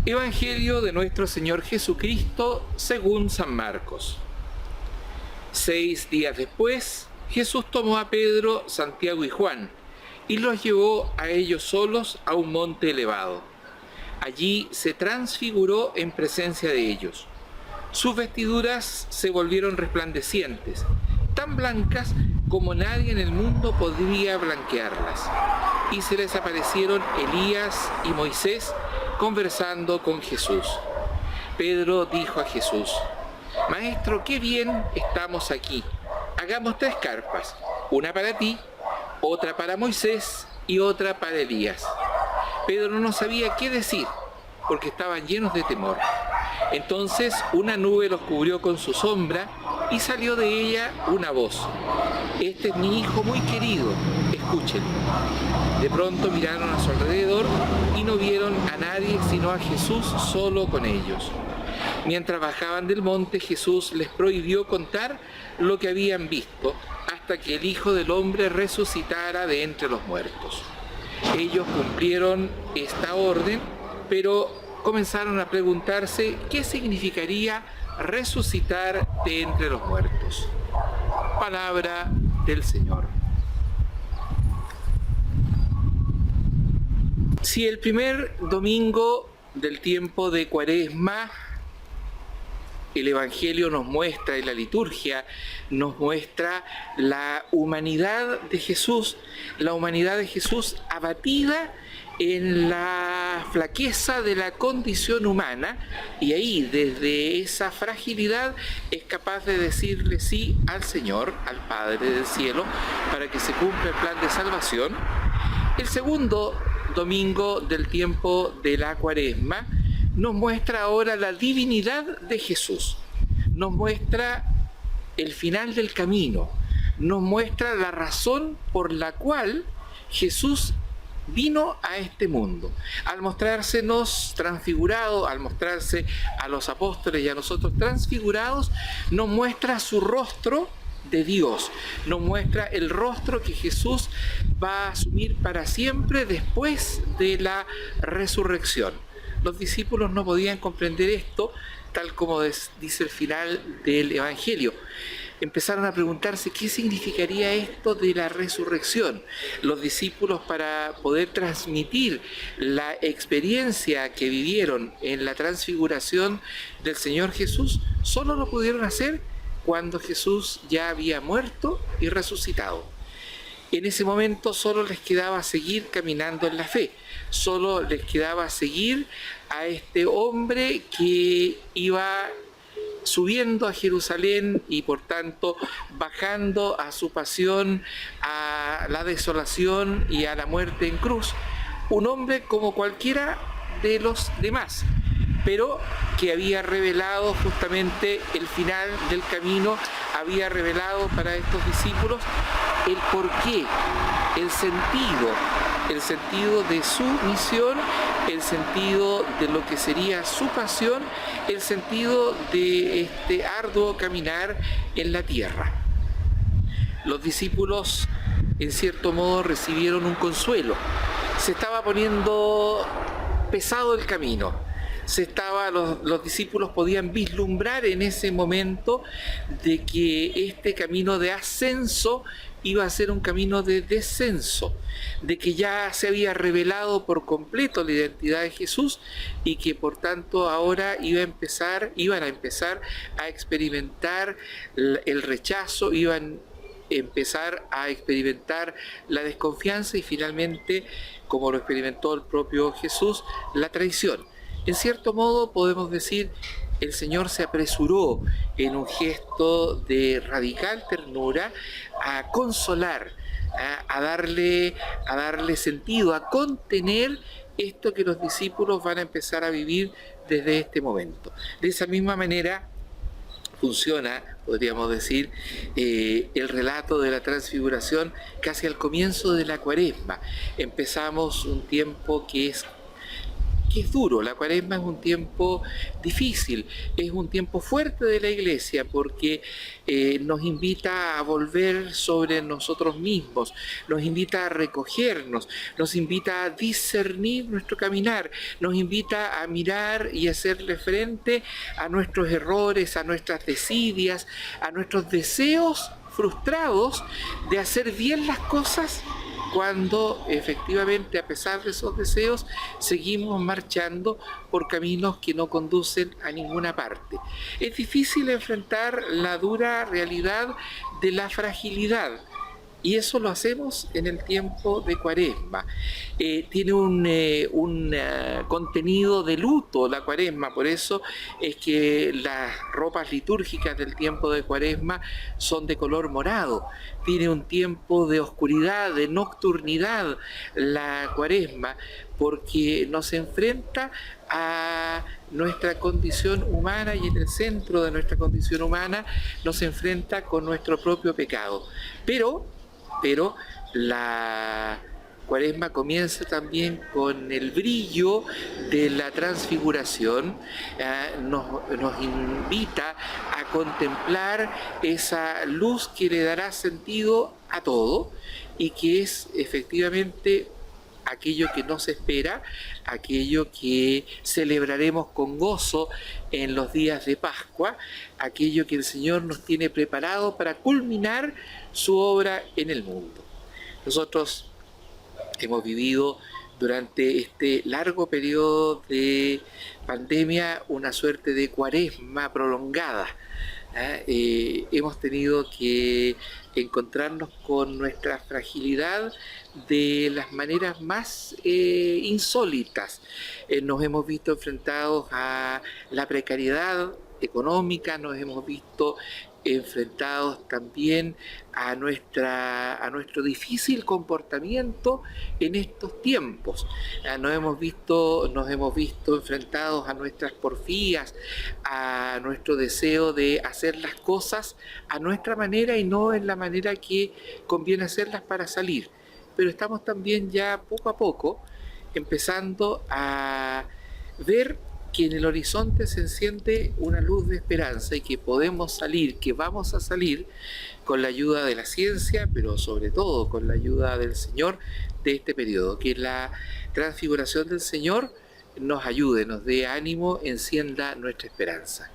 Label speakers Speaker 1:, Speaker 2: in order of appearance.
Speaker 1: Evangelio de nuestro Señor Jesucristo según San Marcos. 6 días después, Jesús tomó a Pedro, Santiago y Juan y los llevó a ellos solos a un monte elevado. Allí se transfiguró en presencia de ellos. Sus vestiduras se volvieron resplandecientes, tan blancas como nadie en el mundo podría blanquearlas. Y se les aparecieron Elías y Moisés conversando con Jesús. Pedro dijo a Jesús: Maestro, qué bien estamos aquí. Hagamos 3 carpas, una para ti, otra para Moisés y otra para Elías. Pedro no sabía qué decir, porque estaban llenos de temor. Entonces una nube los cubrió con su sombra y salió de ella una voz: Este es mi hijo muy querido, escúchenlo. De pronto miraron a su alrededor y no vieron a nadie sino a Jesús solo con ellos. Mientras bajaban del monte, Jesús les prohibió contar lo que habían visto hasta que el Hijo del Hombre resucitara de entre los muertos. Ellos cumplieron esta orden, pero comenzaron a preguntarse qué significaría resucitar de entre los muertos. Palabra del Señor. Si el primer domingo del tiempo de Cuaresma el Evangelio nos muestra, y la liturgia nos muestra la humanidad de Jesús abatida en la flaqueza de la condición humana, y ahí desde esa fragilidad es capaz de decirle sí al Señor, al Padre del cielo, para que se cumpla el plan de salvación. El segundo domingo del tiempo de la Cuaresma nos muestra ahora la divinidad de Jesús, nos muestra el final del camino, nos muestra la razón por la cual Jesús vino a este mundo. Al mostrársenos transfigurado, al mostrarse a los apóstoles y a nosotros transfigurados, nos muestra su rostro de Dios, nos muestra el rostro que Jesús va a asumir para siempre después de la resurrección. Los discípulos no podían comprender esto, tal como dice el final del Evangelio. Empezaron a preguntarse qué significaría esto de la resurrección. Los discípulos, para poder transmitir la experiencia que vivieron en la transfiguración del Señor Jesús, solo lo pudieron hacer cuando Jesús ya había muerto y resucitado. En ese momento solo les quedaba seguir caminando en la fe, solo les quedaba seguir a este hombre que iba subiendo a Jerusalén y por tanto bajando a su pasión, a la desolación y a la muerte en cruz. Un hombre como cualquiera de los demás, pero que había revelado justamente el final del camino, había revelado para estos discípulos el porqué, el sentido de su misión, el sentido de lo que sería su pasión, el sentido de este arduo caminar en la tierra. Los discípulos, en cierto modo, recibieron un consuelo. Se estaba poniendo pesado el camino. Los discípulos podían vislumbrar en ese momento de que este camino de ascenso iba a ser un camino de descenso, de que ya se había revelado por completo la identidad de Jesús y que por tanto ahora iban a empezar a experimentar el rechazo, iban a empezar a experimentar la desconfianza y finalmente, como lo experimentó el propio Jesús, la traición. En cierto modo podemos decir, el Señor se apresuró en un gesto de radical ternura a consolar, a darle sentido, a contener esto que los discípulos van a empezar a vivir desde este momento. De esa misma manera funciona, podríamos decir, el relato de la transfiguración casi al comienzo de la Cuaresma. Empezamos un tiempo que que es duro. La Cuaresma es un tiempo difícil, es un tiempo fuerte de la Iglesia porque nos invita a volver sobre nosotros mismos, nos invita a recogernos, nos invita a discernir nuestro caminar, nos invita a mirar y hacerle frente a nuestros errores, a nuestras desidias, a nuestros deseos frustrados de hacer bien las cosas cuando efectivamente, a pesar de esos deseos, seguimos marchando por caminos que no conducen a ninguna parte. Es difícil enfrentar la dura realidad de la fragilidad. Y eso lo hacemos en el tiempo de Cuaresma. Tiene un contenido de luto la Cuaresma, por eso es que las ropas litúrgicas del tiempo de Cuaresma son de color morado. Tiene un tiempo de oscuridad, de nocturnidad la Cuaresma, porque nos enfrenta a nuestra condición humana y en el centro de nuestra condición humana nos enfrenta con nuestro propio pecado. Pero la Cuaresma comienza también con el brillo de la transfiguración, nos invita a contemplar esa luz que le dará sentido a todo y que es efectivamente aquello que nos espera, aquello que celebraremos con gozo en los días de Pascua, aquello que el Señor nos tiene preparado para culminar su obra en el mundo. Nosotros hemos vivido durante este largo periodo de pandemia una suerte de Cuaresma prolongada. Hemos tenido que encontrarnos con nuestra fragilidad de las maneras más insólitas. Nos hemos visto enfrentados a la precariedad económica, nos hemos visto enfrentados también a nuestro difícil comportamiento en estos tiempos. Nos hemos visto enfrentados a nuestras porfías, a nuestro deseo de hacer las cosas a nuestra manera y no en la manera que conviene hacerlas para salir. Pero estamos también ya poco a poco empezando a ver que en el horizonte se enciende una luz de esperanza y que podemos salir, que vamos a salir con la ayuda de la ciencia, pero sobre todo con la ayuda del Señor de este periodo. Que la transfiguración del Señor nos ayude, nos dé ánimo, encienda nuestra esperanza.